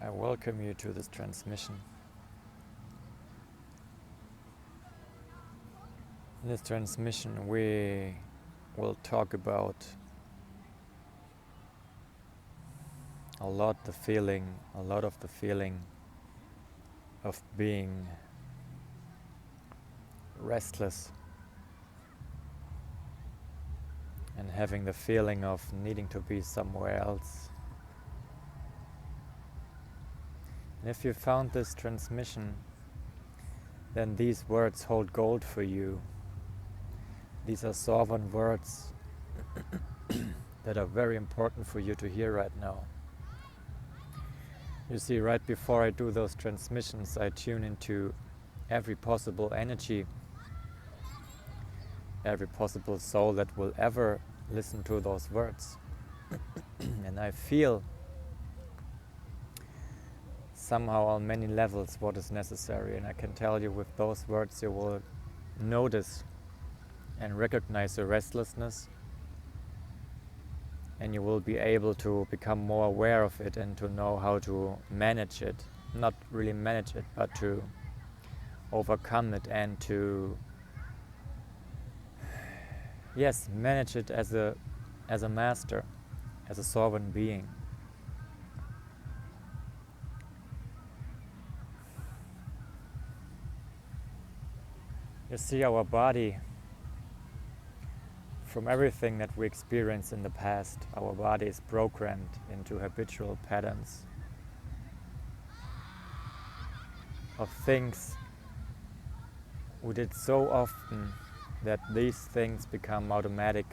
I welcome you to this transmission. In this transmission, we will talk about a lot of the feeling of being restless and having the feeling of needing to be somewhere else. And if you found this transmission, then these words hold gold for you. These are sovereign words that are very important for you to hear right now. You see, right before I do those transmissions, I tune into every possible energy, every possible soul that will ever listen to those words. And I feel somehow on many levels what is necessary, and I can tell you with those words you will notice and recognize your restlessness, and you will be able to become more aware of it and to know how to manage it. Not really manage it, but to overcome it and to, yes, manage it as a master, as a sovereign being. You see, our body, from everything that we experienced in the past, our body is programmed into habitual patterns of things we did so often that these things become automatic.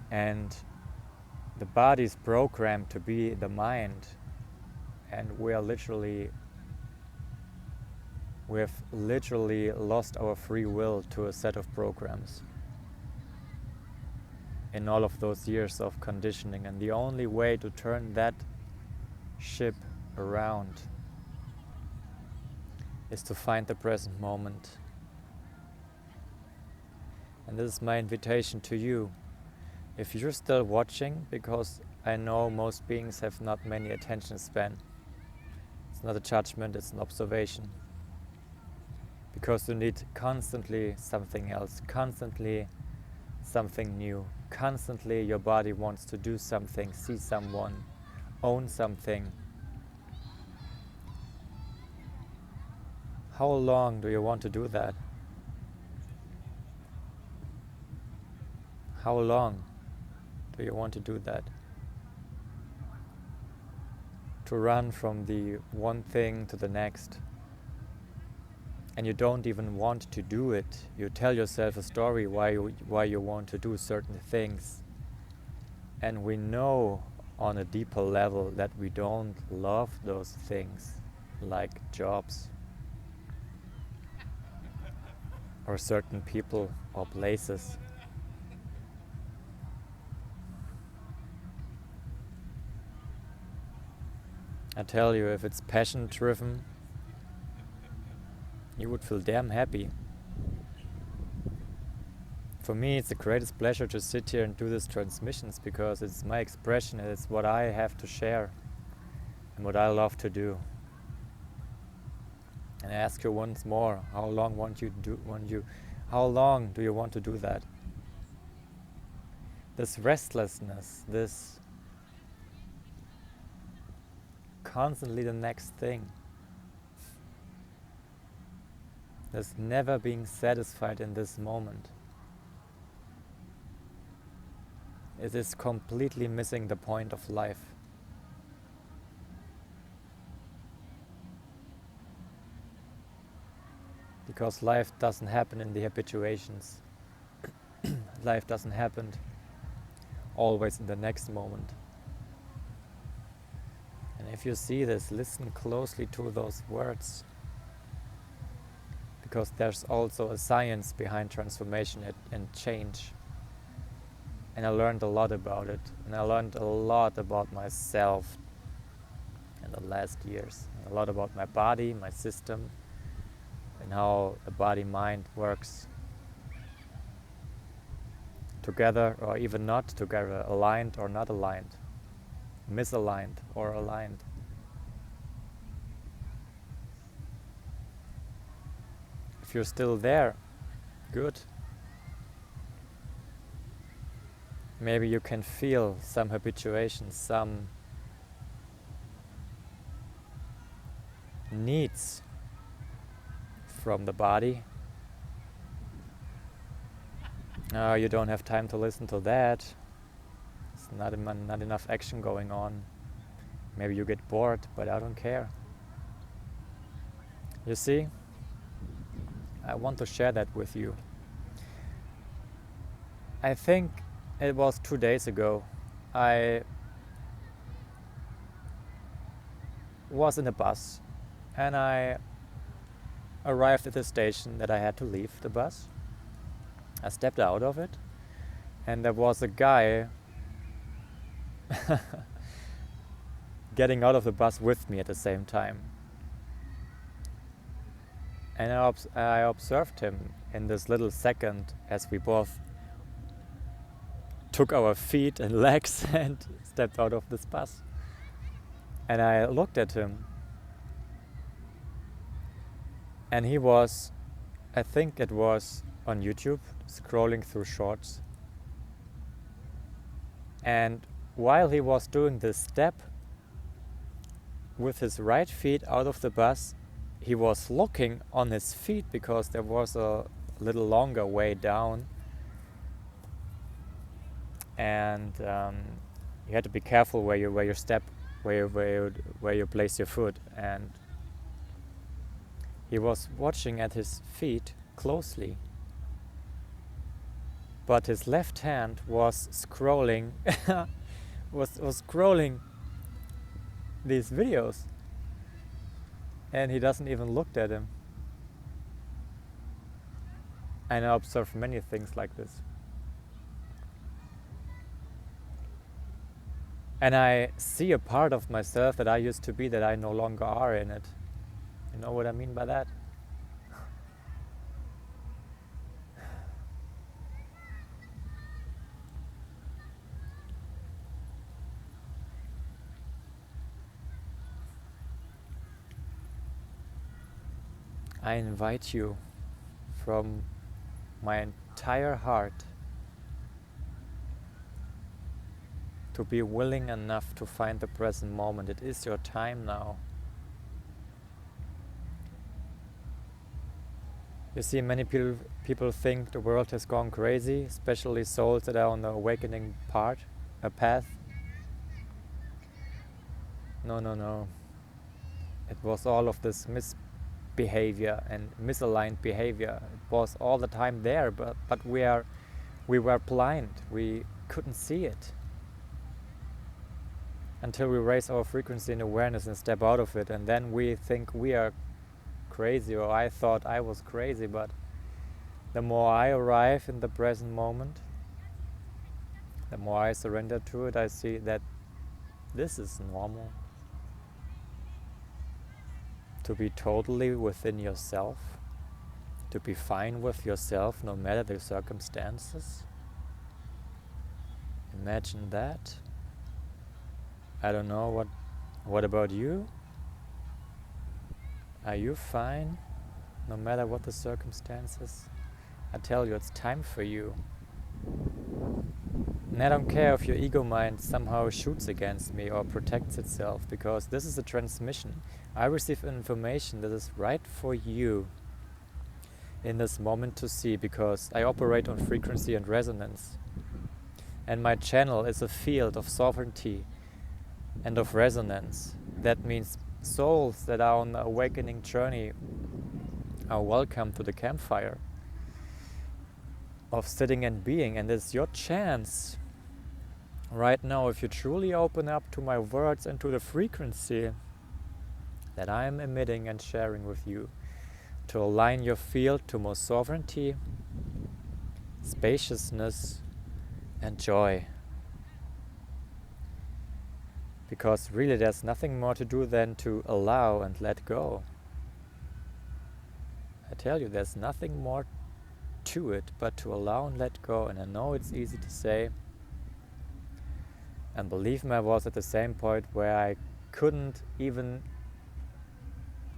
And the body is programmed to be the mind, and we have literally lost our free will to a set of programs in all of those years of conditioning. And the only way to turn that ship around is to find the present moment. And this is my invitation to you. If you're still watching, because I know most beings have not many attention span, it's not a judgment, it's an observation. Because you need constantly something else, constantly something new. Constantly your body wants to do something, see someone, own something. How long do you want to do that? How long do you want to do that? To run from the one thing to the next. And you don't even want to do it. You tell yourself a story why you want to do certain things. And we know on a deeper level that we don't love those things, like jobs or certain people or places. I tell you, if it's passion driven, you would feel damn happy. For me, it's the greatest pleasure to sit here and do these transmissions, because it's my expression, it's what I have to share and what I love to do. And I ask you once more, how long do you want to do that? This restlessness, this constantly the next thing, this never being satisfied in this moment, it is completely missing the point of life. Because life doesn't happen in the habituations. Life doesn't happen always in the next moment. And if you see this, listen closely to those words. Because there's also a science behind transformation and change. And I learned a lot about it. And I learned a lot about myself in the last years. A lot about my body, my system, and how the body-mind works together or even not together, aligned or not aligned. misaligned or aligned. If you're still there, good. Maybe you can feel some habituation, some needs from the body. Oh, you don't have time to listen to that. It's not enough action going on. Maybe you get bored, but I don't care. You see, I want to share that with you. I think it was 2 days ago. I was in a bus and I arrived at the station that I had to leave the bus. I stepped out of it and there was a guy getting out of the bus with me at the same time. And I observed him in this little second as we both took our feet and legs and stepped out of this bus. And I looked at him. And he was, I think it was on YouTube, scrolling through shorts. And while he was doing this step with his right feet out of the bus, he was looking on his feet because there was a little longer way down. And you had to be careful where you step, where you place your foot. And he was watching at his feet closely, but his left hand was scrolling, was scrolling these videos, and he doesn't even look at him. And I observe many things like this. And I see a part of myself that I used to be that I no longer are in it. You know what I mean by that? I invite you from my entire heart to be willing enough to find the present moment. It is your time now. You see, many people think the world has gone crazy, especially souls that are on the awakening path. No. It was all of this misbehavior and misaligned behavior. It was all the time there, but we were blind. We couldn't see it until we raise our frequency and awareness and step out of it, and then we think we are crazy, or I thought I was crazy. But the more I arrive in the present moment, the more I surrender to it, I see that this is normal. To be totally within yourself, to be fine with yourself no matter the circumstances. Imagine that. I don't know, what about you? Are you fine no matter what the circumstances? I tell you, it's time for you. And I don't care if your ego mind somehow shoots against me or protects itself, because this is a transmission. I receive information that is right for you in this moment to see, because I operate on frequency and resonance. And my channel is a field of sovereignty and of resonance. That means souls that are on the awakening journey are welcome to the campfire of sitting and being. And it's your chance right now, if you truly open up to my words and to the frequency that I am emitting and sharing with you, to align your field to more sovereignty, spaciousness, and joy. Because really there's nothing more to do than to allow and let go. I tell you, there's nothing more to it but to allow and let go. And I know it's easy to say, And believe me, I was at the same point where I couldn't even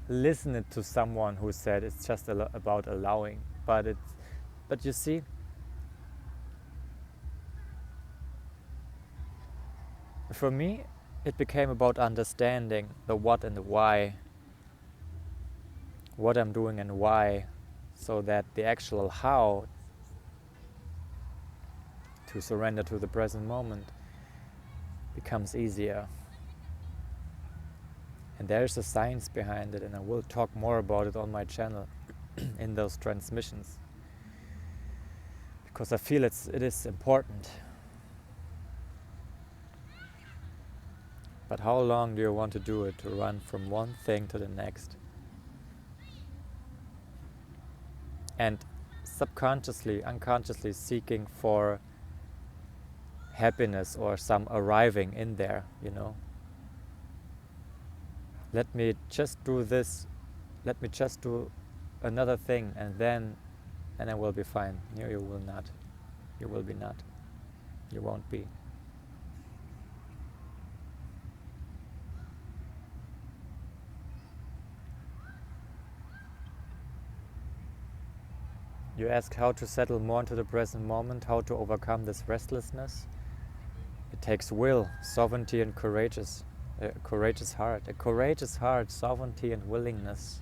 listen it to someone who said it's just about allowing. But you see, for me, it became about understanding the what and the why, what I'm doing and why, so that the actual how, to surrender to the present moment, becomes easier. And there's a science behind it, and I will talk more about it on my channel in those transmissions, because I feel it is important. But how long do you want to do it, to run from one thing to the next? And subconsciously, unconsciously seeking for happiness or some arriving in there, you know. Let me just do this, let me just do another thing, and then I will be fine. No, you will not. You will be not. You won't be. You ask how to settle more into the present moment, how to overcome this restlessness. It takes will, sovereignty, and courageous heart. A courageous heart, sovereignty, and willingness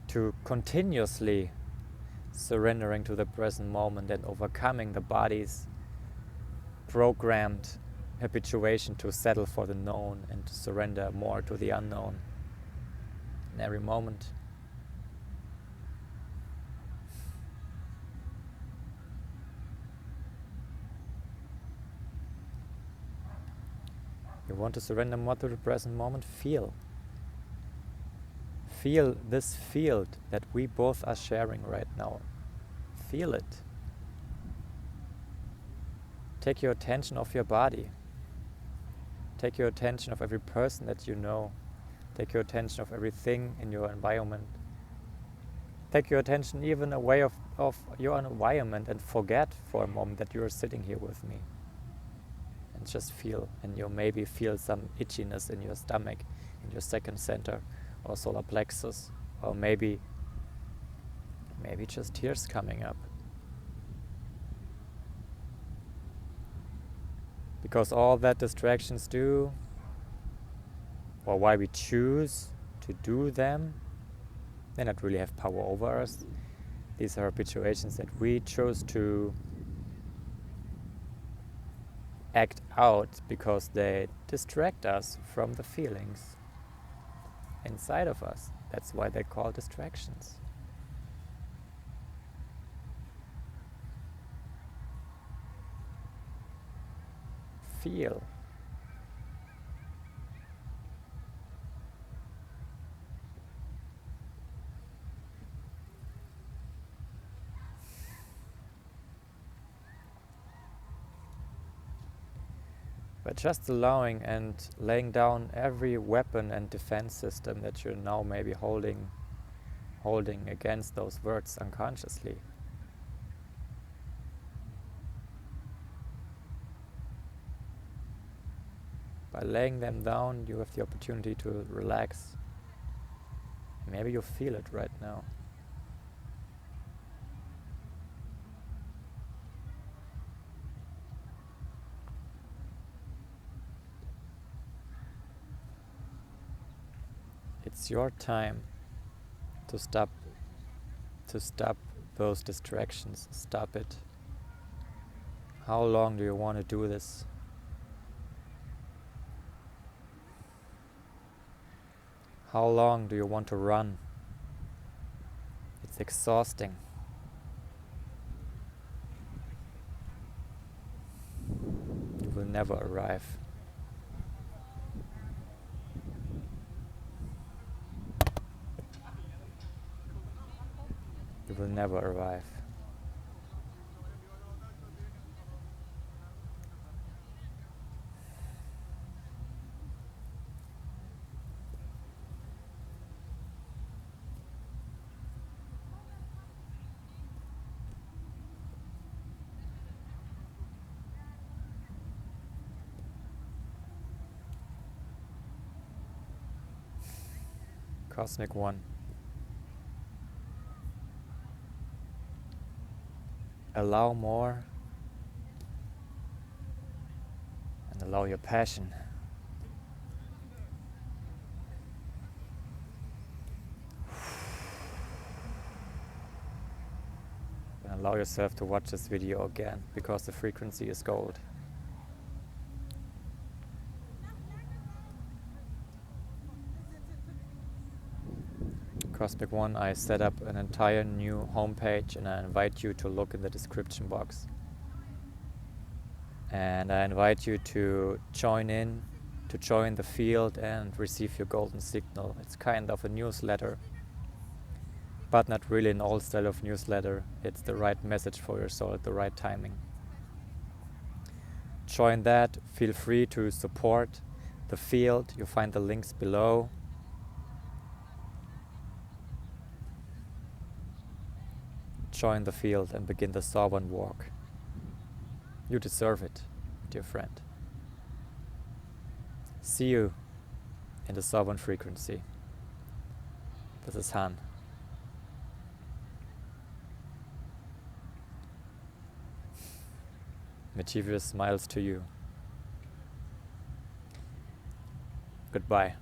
to continuously surrendering to the present moment and overcoming the body's programmed habituation to settle for the known and to surrender more to the unknown in every moment. You want to surrender more to the present moment? Feel. Feel this field that we both are sharing right now. Feel it. Take your attention off your body. Take your attention of every person that you know. Take your attention of everything in your environment. Take your attention even away of your environment and forget for a moment that you're sitting here with me. And just feel, and you maybe feel some itchiness in your stomach, in your second center or solar plexus, or maybe just tears coming up. Because all that distractions do, or why we choose to do them, they not really have power over us. These are habituations that we chose to act out because they distract us from the feelings inside of us. That's why they're called distractions. Feel. But just allowing and laying down every weapon and defense system that you're now maybe holding against those words unconsciously. By laying them down, you have the opportunity to relax. Maybe you feel it right now. It's your time to stop those distractions. Stop it. How long do you want to do this? How long do you want to run? It's exhausting. You will never arrive. You will never arrive. Cosmic One. Allow more and allow your passion. And allow yourself to watch this video again, because the frequency is gold. Cosmic One, I set up an entire new homepage and I invite you to look in the description box. And I invite you to join the field and receive your golden signal. It's kind of a newsletter, but not really an old style of newsletter. It's the right message for your soul at the right timing. Join that. Feel free to support the field. You find the links below. Join the field and begin the sovereign walk. You deserve it, dear friend. See you in the sovereign frequency. This is Han. Mischievous smiles to you. Goodbye.